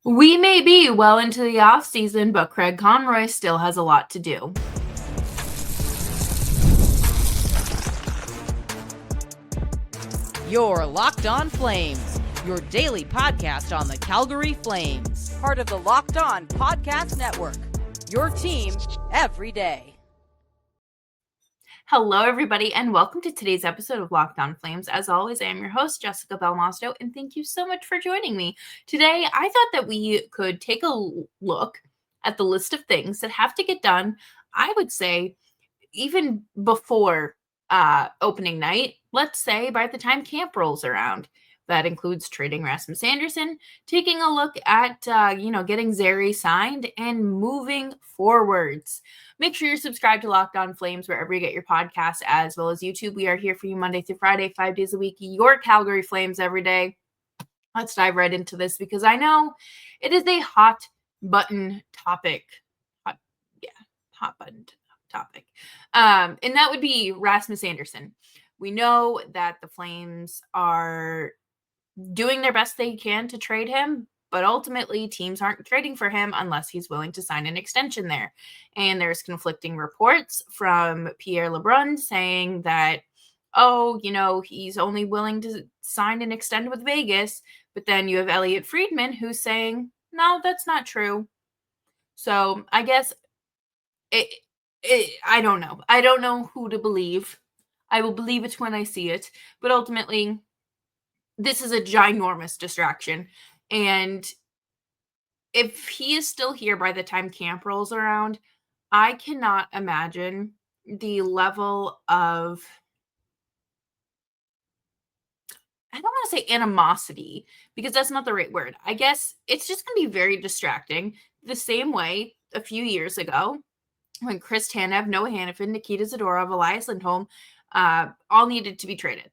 We may be well into the offseason, but Craig Conroy still has a lot to do. You're Locked On Flames, your daily podcast on the Calgary Flames. Part of the Locked On Podcast Network, your team every day. Hello, everybody, and welcome to today's episode of Locked On Flames. As always, I am your host, Jessica Belmosto, and thank you so much for joining me. Today, I thought that we could take a look at the list of things that have to get done, I would say, even before opening night, let's say by the time camp rolls around. That includes trading Rasmus Andersson, taking a look at, getting Zary signed, and moving forwards. Make sure you're subscribed to Locked On Flames wherever you get your podcasts, as well as YouTube. We are here for you Monday through Friday, 5 days a week. Your Calgary Flames every day. Let's dive right into this because I know it is a hot button topic. Hot button topic. And that would be Rasmus Andersson. We know that the Flames are doing their best they can to trade him, but ultimately teams aren't trading for him unless he's willing to sign an extension there. And there's conflicting reports from Pierre LeBrun saying that, he's only willing to sign and extend with Vegas. But then you have Elliot Friedman who's saying, no, that's not true. So I guess I don't know. I don't know who to believe. I will believe it when I see it. But ultimately, this is a ginormous distraction. And if he is still here by the time camp rolls around, I cannot imagine the level of, I don't want to say animosity, because that's not the right word. I guess it's just going to be very distracting. The same way a few years ago, when Chris Tanev, Noah Hanifin, Nikita Zadorov, Elias Lindholm all needed to be traded.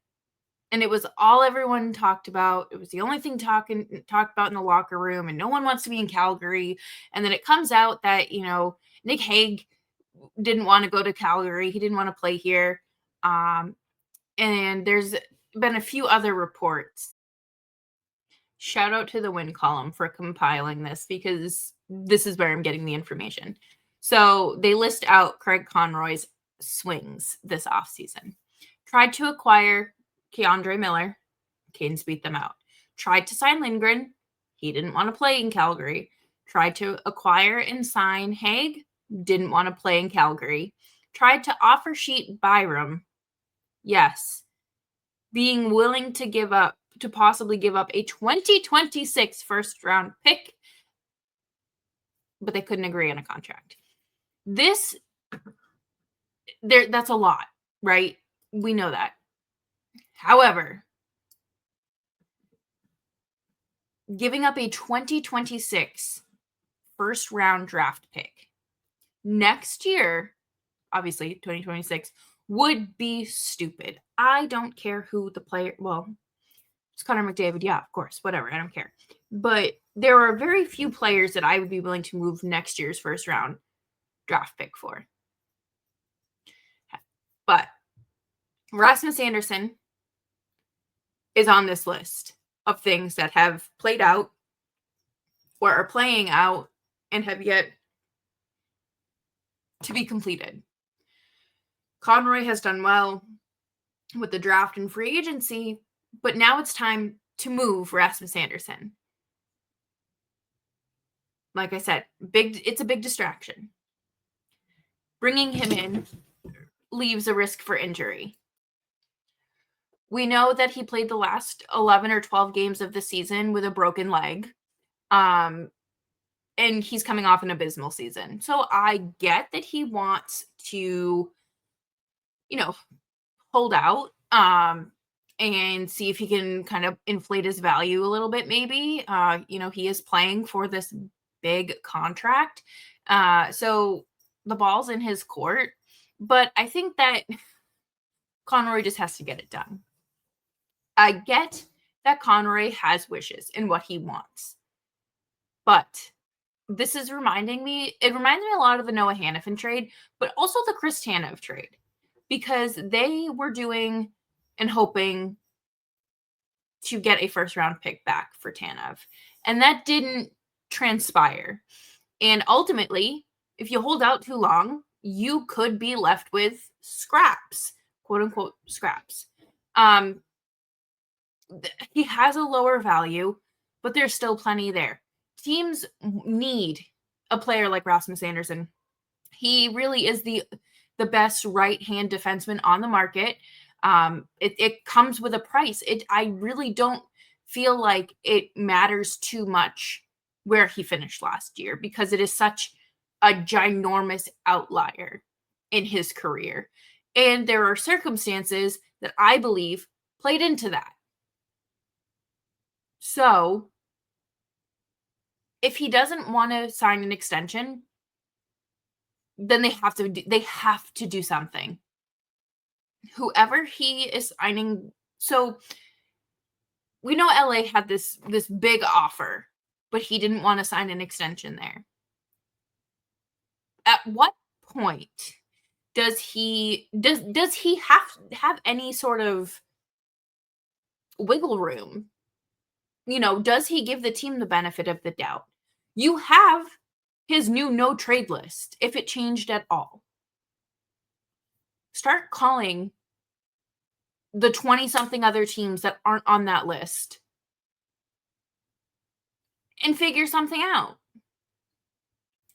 And it was all everyone talked about. It was the only thing talked about in the locker room, and no one wants to be in Calgary. And then it comes out that, Nick Hague didn't want to go to Calgary. He didn't want to play here. And there's been a few other reports. Shout out to the Win column for compiling this because this is where I'm getting the information. So they list out Craig Conroy's swings this offseason. Tried to acquire K'Andre Miller. Canes beat them out. Tried to sign Lindgren. He didn't want to play in Calgary. Tried to acquire and sign Hague. Didn't want to play in Calgary. Tried to offer sheet Byram. Yes. Being willing to possibly give up a 2026 first round pick, but they couldn't agree on a contract. That's a lot, right? We know that. However, giving up a 2026 first round draft pick next year, obviously 2026, would be stupid. I don't care who the player, it's Connor McDavid. Yeah, of course, whatever. I don't care. But there are very few players that I would be willing to move next year's first round draft pick for. But Rasmus Andersson is on this list of things that have played out or are playing out and have yet to be completed. Conroy has done well with the draft and free agency, but now it's time to move Rasmus Andersson. Like I said, it's a big distraction. Bringing him in leaves a risk for injury. We know that he played the last 11 or 12 games of the season with a broken leg. And he's coming off an abysmal season. So I get that he wants to, hold out and see if he can kind of inflate his value a little bit maybe. He is playing for this big contract. So the ball's in his court. But I think that Conroy just has to get it done. I get that Conroy has wishes in what he wants. But this is reminding me a lot of the Noah Hanifin trade, but also the Chris Tanev trade. Because they were doing and hoping to get a first round pick back for Tanev. And that didn't transpire. And ultimately, if you hold out too long, you could be left with scraps, quote unquote scraps. He has a lower value, but there's still plenty there. Teams need a player like Rasmus Andersson. He really is the best right-hand defenseman on the market. It comes with a price. I really don't feel like it matters too much where he finished last year because it is such a ginormous outlier in his career. And there are circumstances that I believe played into that. So, if he doesn't want to sign an extension, then they have to do something. Whoever he is signing, so we know LA had this big offer, but he didn't want to sign an extension there. At what point does he have any sort of wiggle room? Does he give the team the benefit of the doubt? You have his new no trade list, if it changed at all. Start calling the 20-something other teams that aren't on that list and figure something out.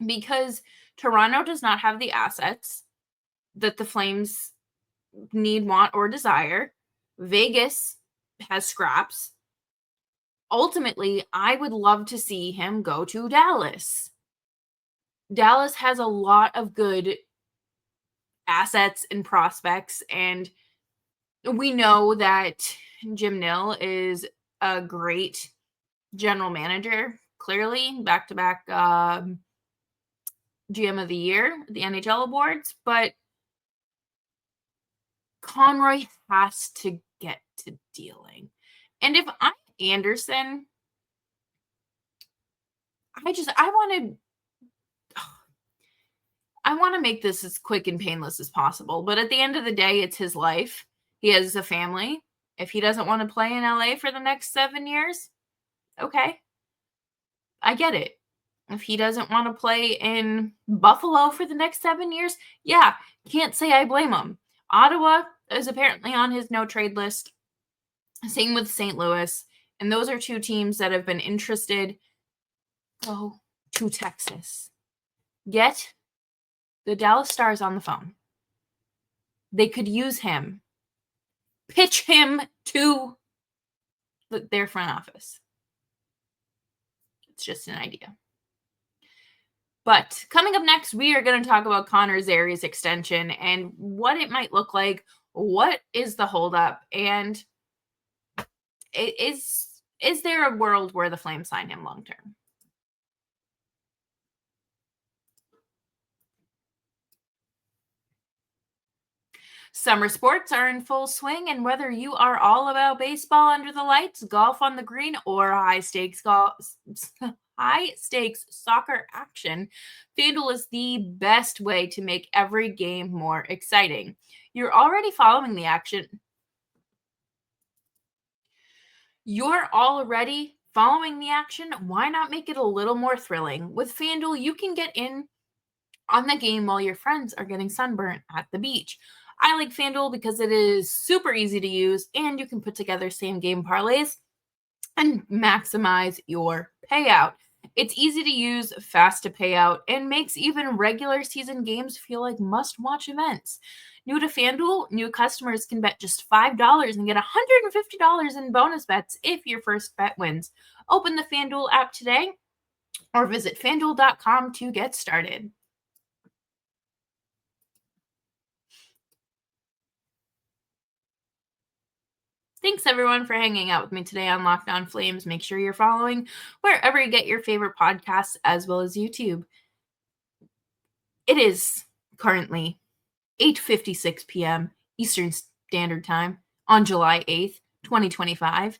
Because Toronto does not have the assets that the Flames need, want, or desire. Vegas has scraps. Ultimately, I would love to see him go to Dallas. Dallas has a lot of good assets and prospects, and we know that Jim Nill is a great general manager, clearly, back-to-back GM of the Year at the NHL Awards, but Conroy has to get to dealing. And if I'm Anderson, I want to make this as quick and painless as possible, but at the end of the day, it's his life. He has a family. If he doesn't want to play in LA for the next 7 years, okay. I get it. If he doesn't want to play in Buffalo for the next 7 years, yeah, can't say I blame him. Ottawa is apparently on his no-trade list. Same with St. Louis. And those are two teams that have been interested. Go to Texas. Get the Dallas Stars on the phone. They could use him. Pitch him to their front office. It's just an idea. But coming up next, we are going to talk about Connor Zary's extension and what it might look like. What is the holdup? And is there a world where the Flames sign him long term? Summer sports are in full swing, and whether you are all about baseball under the lights, golf on the green, or high stakes soccer action, FanDuel is the best way to make every game more exciting. You're already following the action. Why not make it a little more thrilling? With FanDuel, you can get in on the game while your friends are getting sunburnt at the beach. I like FanDuel because it is super easy to use and you can put together same game parlays and maximize your payout. It's easy to use, fast to pay out, and makes even regular season games feel like must-watch events. New to FanDuel, new customers can bet just $5 and get $150 in bonus bets if your first bet wins. Open the FanDuel app today or visit FanDuel.com to get started. Thanks, everyone, for hanging out with me today on Locked On Flames. Make sure you're following wherever you get your favorite podcasts, as well as YouTube. It is currently 8:56 p.m. Eastern Standard Time on July 8th, 2025,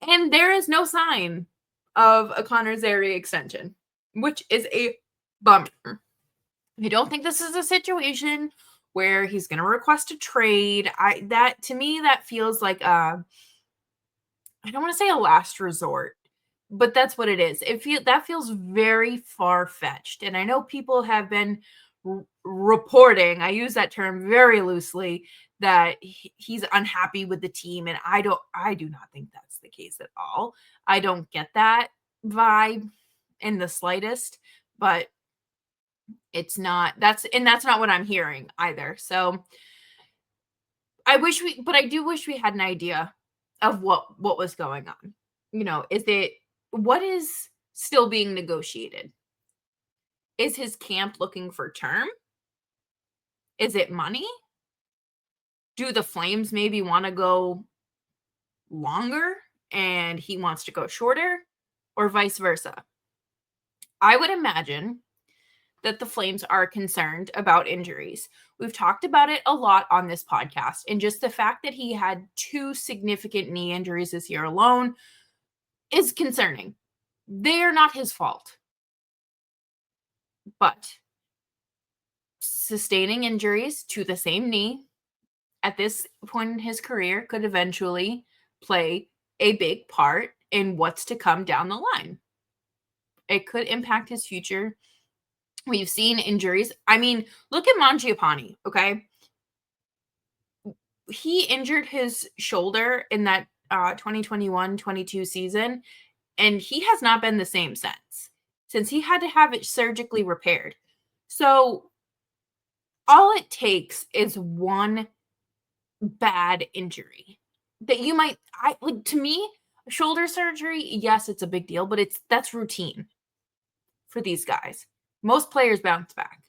and there is no sign of a Connor Zary extension, which is a bummer. I don't think this is a situation where he's going to request a trade. To me, that feels like I don't want to say a last resort, but that's what it is. That feels very far-fetched. And I know people have been reporting, I use that term very loosely, that he's unhappy with the team. And I do not think that's the case at all. I don't get that vibe in the slightest, but it's not, that's not what I'm hearing either. So I do wish we had an idea of what was going on. What is still being negotiated? Is his camp looking for term? Is it money? Do the Flames maybe want to go longer and he wants to go shorter, or vice versa? I would imagine that the Flames are concerned about injuries. We've talked about it a lot on this podcast, and just the fact that he had 2 significant knee injuries this year alone is concerning. They are not his fault. But sustaining injuries to the same knee at this point in his career could eventually play a big part in what's to come down the line. It could impact his future. We've seen injuries. I mean, look at Mangiapane, okay? He injured his shoulder in that 2021-22 season, and he has not been the same since he had to have it surgically repaired. So all it takes is one bad injury that you might, to me, shoulder surgery, yes, it's a big deal, but that's routine for these guys. Most players bounce back.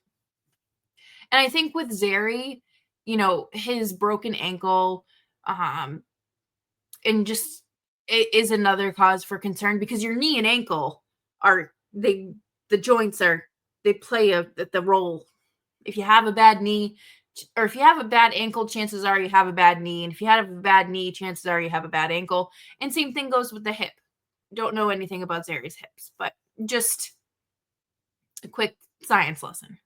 And I think with Zary, his broken ankle, and just it is another cause for concern, because your knee and ankle the joints they play the role. If you have a bad knee, or if you have a bad ankle, chances are you have a bad knee. And if you have a bad knee, chances are you have a bad ankle. And same thing goes with the hip. Don't know anything about Zary's hips, but just a quick science lesson.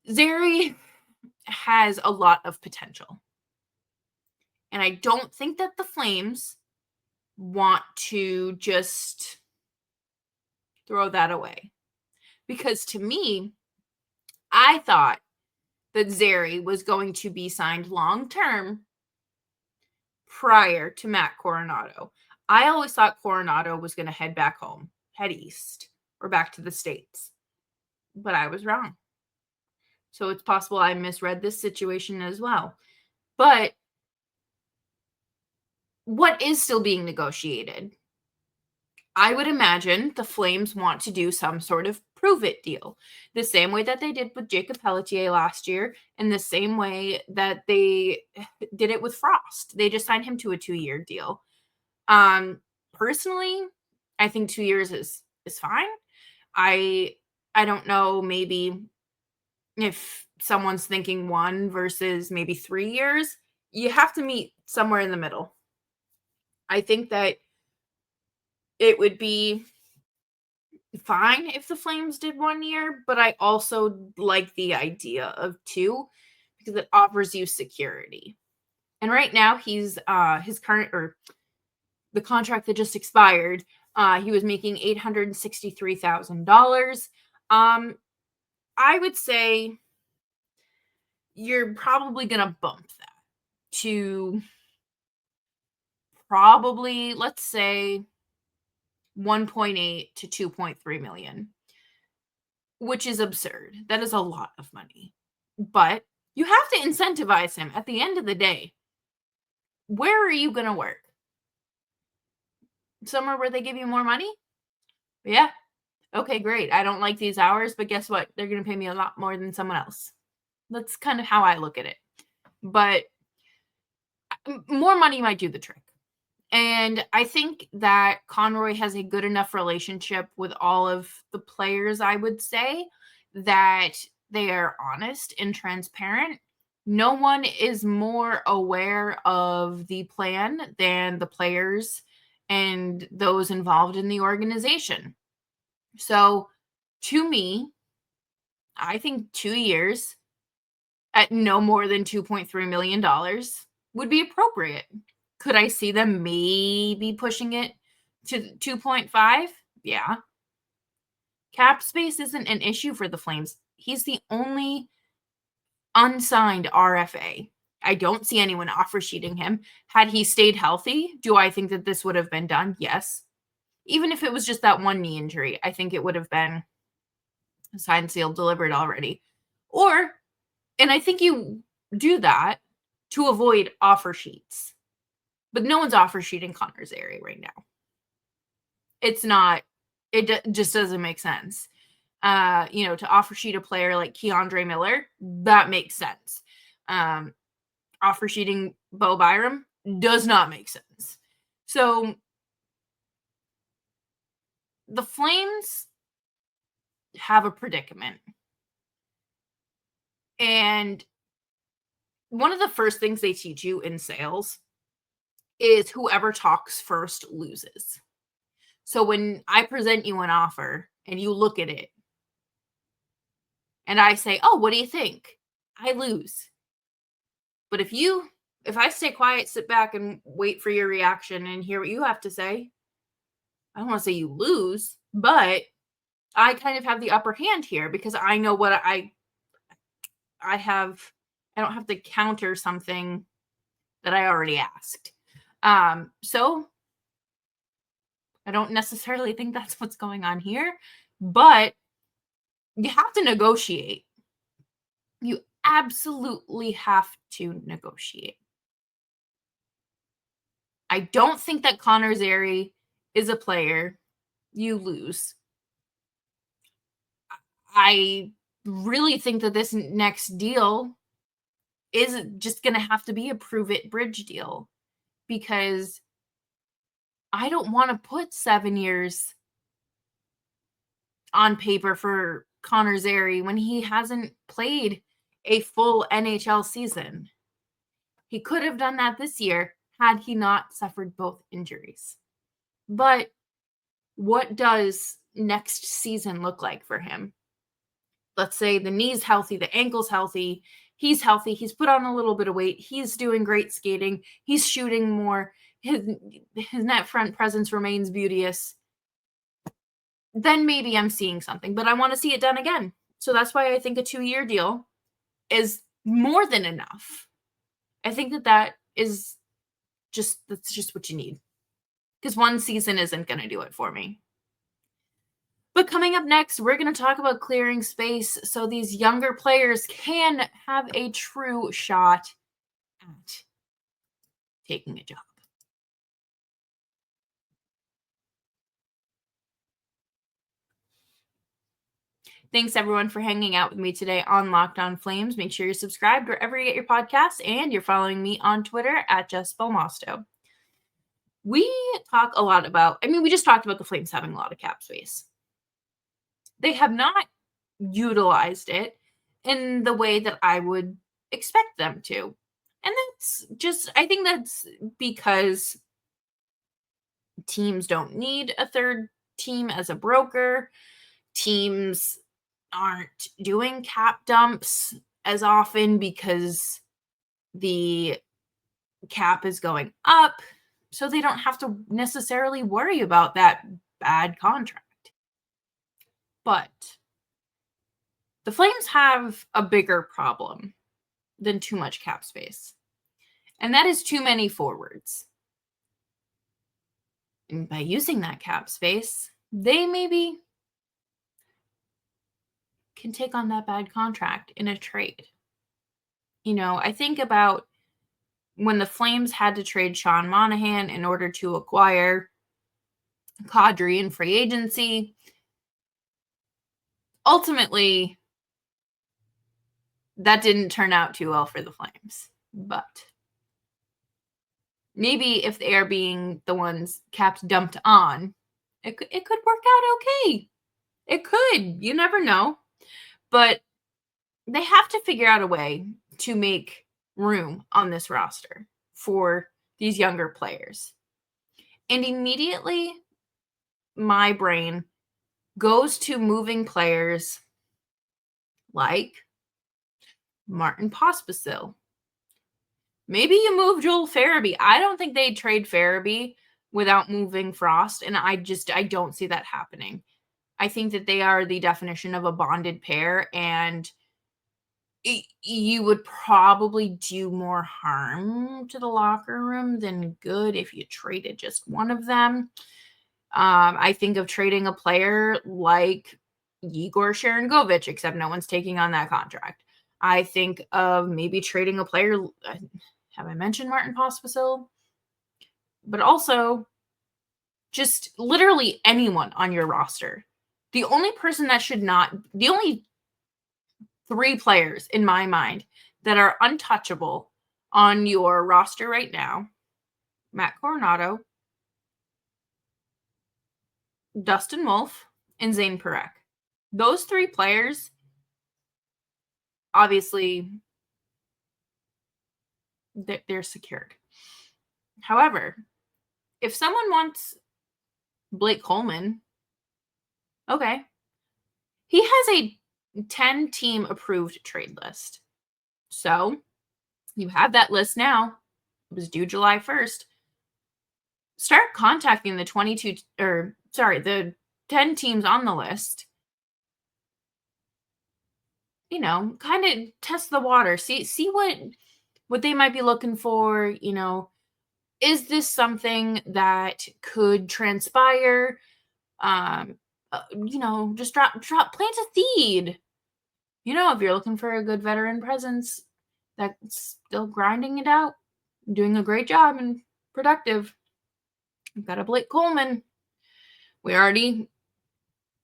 Zary has a lot of potential. And I don't think that the Flames want to just throw that away. Because to me, I thought that Zary was going to be signed long-term prior to Matt Coronado. I always thought Coronado was going to head back home, head east, or back to the States. But I was wrong. So it's possible I misread this situation as well. But what is still being negotiated? I would imagine the Flames want to do some sort of prove-it deal, the same way that they did with Jacob Pelletier last year, and the same way that they did it with Frost. They just signed him to a 2-year deal. Personally, I think 2 years is fine. I don't know, maybe if someone's thinking 1 versus maybe 3 years, you have to meet somewhere in the middle. I think that it would be fine if the Flames did 1 year, but I also like the idea of 2 because it offers you security. And right now he's his current, or the contract that just expired, he was making $863,000. I would say you're probably going to bump that to probably, let's say, 1.8 to 2.3 million, which is absurd. That is a lot of money. But you have to incentivize him at the end of the day. Where are you going to work? Somewhere where they give you more money? Yeah. Okay, great. I don't like these hours, but guess what? They're going to pay me a lot more than someone else. That's kind of how I look at it. But more money might do the trick. And I think that Conroy has a good enough relationship with all of the players, I would say, that they are honest and transparent. No one is more aware of the plan than the players and those involved in the organization. So, to me, I think 2 years at no more than $2.3 million would be appropriate. Could I see them maybe pushing it to 2.5? Yeah. Cap space isn't an issue for the Flames. He's the only unsigned RFA. I don't see anyone offer sheeting him. Had he stayed healthy, do I think that this would have been done? Yes. Even if it was just that one knee injury, I think it would have been signed, sealed, delivered already. And I think you do that to avoid offer sheets. But no one's offer sheeting Connor Zary right now. It's not, it just doesn't make sense. To offer sheet a player like Keandre Miller, that makes sense. Offer sheeting Bo Byram does not make sense. So the Flames have a predicament. And one of the first things they teach you in sales is whoever talks first loses. So when I present you an offer and you look at it and I say, "Oh, what do you think?" I lose. But if I stay quiet, sit back and wait for your reaction and hear what you have to say, I don't want to say you lose, but I kind of have the upper hand here because I know what I don't have to counter something that I already asked. So I don't necessarily think that's what's going on here, but you have to negotiate. You absolutely have to negotiate. I don't think that Connor Zary is a player you lose. I really think that this next deal is just going to have to be a prove it bridge deal because I don't want to put 7 years on paper for Connor Zary when he hasn't played a full NHL season. He could have done that this year had he not suffered both injuries. But what does next season look like for him? Let's say the knee's healthy, the ankle's healthy, he's healthy, he's put on a little bit of weight, he's doing great skating, he's shooting more, his net front presence remains beauteous. Then maybe I'm seeing something, but I want to see it done again. So that's why I think a 2-year deal is more than enough. I think that's just what you need. Because one season isn't going to do it for me. But coming up next, we're going to talk about clearing space so these younger players can have a true shot at taking a job. Thanks, everyone, for hanging out with me today on Locked On Flames. Make sure you're subscribed wherever you get your podcasts, and you're following me on Twitter at Jess Belmosto. We talk a lot about, we just talked about the Flames having a lot of cap space. They have not utilized it in the way that I would expect them to. And I think that's because teams don't need a third team as a broker. Teams aren't doing cap dumps as often because the cap is going up. So they don't have to necessarily worry about that bad contract. But the Flames have a bigger problem than too much cap space. And that is too many forwards. And by using that cap space, they maybe can take on that bad contract in a trade. I think about when the Flames had to trade Sean Monahan in order to acquire Kadri in free agency. Ultimately, that didn't turn out too well for the Flames. But maybe if they are being the ones capped dumped on, it could work out okay. It could. You never know. But they have to figure out a way to make room on this roster for these younger players. And immediately, my brain goes to moving players like Martin Pospisil. Maybe you move Joel Farabee. I don't think they'd trade Farabee without moving Frost, and I don't see that happening. I think that they are the definition of a bonded pair, and you would probably do more harm to the locker room than good if you traded just one of them. I think of trading a player like Igor Sharangovich, except no one's taking on that contract. I think of maybe trading a player. Have I mentioned Martin Pospisil? But also just literally anyone on your roster. The only person that should not, the only 3 players in my mind that are untouchable on your roster right now: Matt Coronado, Dustin Wolf, and Zane Parekh. Those 3 players, obviously, they're secured. However, if someone wants Blake Coleman, okay. He has a 10-team approved trade list. So you have that list now. It was due July 1st. Start contacting the 10 teams on the list. You know, kind of test the water. See what they might be looking for. You know, is this something that could transpire? You know, just plant a seed. You know, if you're looking for a good veteran presence that's still grinding it out, doing a great job and productive, you've got a Blake Coleman. We already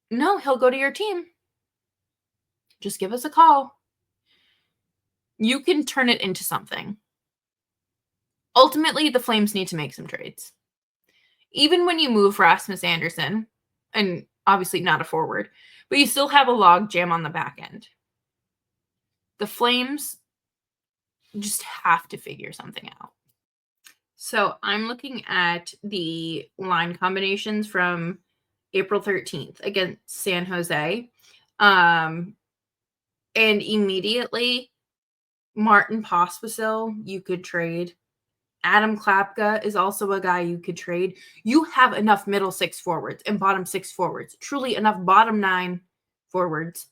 know he'll go to your team. Just give us a call. You can turn it into something. Ultimately, the Flames need to make some trades. Even when you move Rasmus Andersson, and obviously not a forward, but you still have a log jam on the back end. The Flames just have to figure something out. So I'm looking at the line combinations from April 13th against San Jose. And immediately, Martin Pospisil, you could trade. Adam Klapka is also a guy you could trade. You have enough middle 6 forwards and bottom 6 forwards, truly enough bottom 9 forwards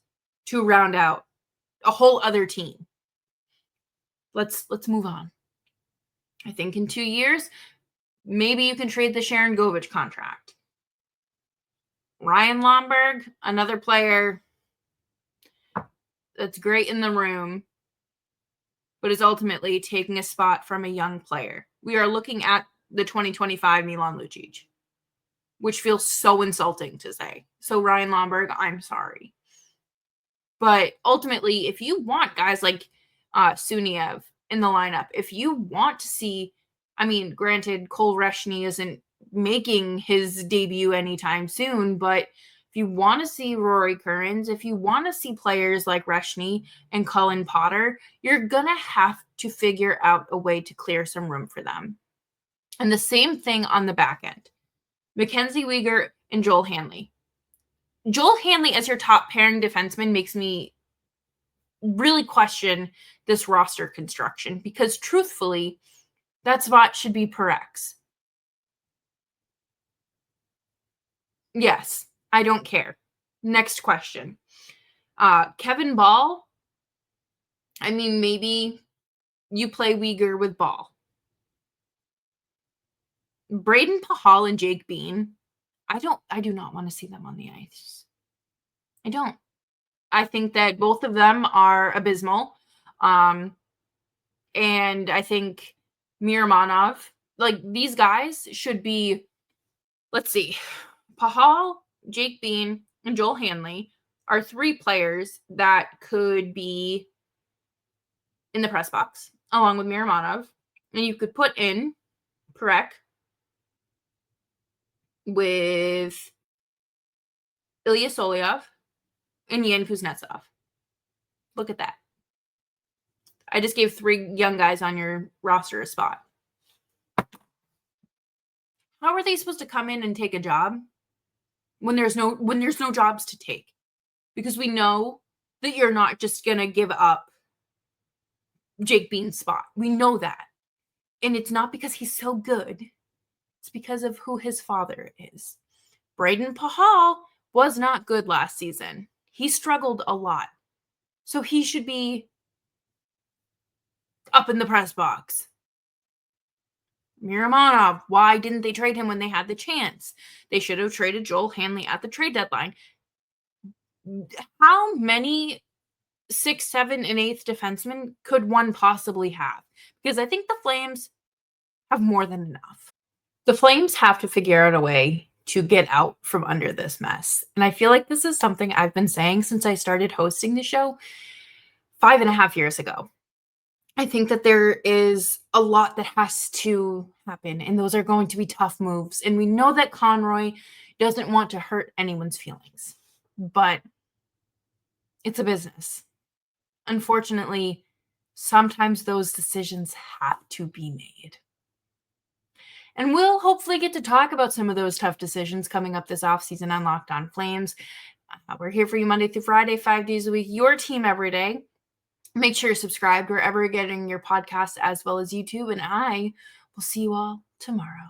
to round out a whole other team. Let's move on. I think in 2 years, maybe you can trade the Sharangovich contract. Ryan Lomberg, another player that's great in the room, but is ultimately taking a spot from a young player. We are looking at the 2025 Milan Lucic, which feels so insulting to say. So Ryan Lomberg, I'm sorry. But ultimately, if you want guys like Suniev in the lineup, if you want to see, I mean, granted, Cole Reshny isn't making his debut anytime soon, but if you want to see Rory Kerins, if you want to see players like Reshny and Cullen Potter, you're going to have to figure out a way to clear some room for them. And the same thing on the back end. Mackenzie Weegar and Joel Hanley. Joel Hanley as your top pairing defenseman makes me really question this roster construction because truthfully, that spot should be Parek's. Yes, I don't care. Next question. Kevin Ball. I mean, maybe you play Weegar with Ball. Braden Pachal and Jake Bean. I do not want to see them on the ice. I don't. I think that both of them are abysmal. And I think Miramonov, like these guys should be, let's see, Pachal, Jake Bean, and Joel Hanley are 3 players that could be in the press box along with Miramonov. And you could put in Parekh with Ilya Solyov and Yan Kuznetsov. Look at that. I just gave 3 young guys on your roster a spot. How are they supposed to come in and take a job when there's no jobs to take? Because we know that you're not just going to give up Jake Bean's spot. We know that. And it's not because he's so good. It's because of who his father is. Braden Pachal was not good last season. He struggled a lot. So he should be up in the press box. Miramonov, why didn't they trade him when they had the chance? They should have traded Joel Hanley at the trade deadline. How many 6th, 7th, and 8th defensemen could one possibly have? Because I think the Flames have more than enough. The Flames have to figure out a way to get out from under this mess. And I feel like this is something I've been saying since I started hosting the show 5.5 years ago. I think that there is a lot that has to happen, and those are going to be tough moves. And we know that Conroy doesn't want to hurt anyone's feelings, but it's a business. Unfortunately, sometimes those decisions have to be made. And we'll hopefully get to talk about some of those tough decisions coming up this offseason on Locked On Flames. We're here for you Monday through Friday, 5 days a week, your team every day. Make sure you're subscribed wherever you're getting your podcast, as well as YouTube, and I will see you all tomorrow.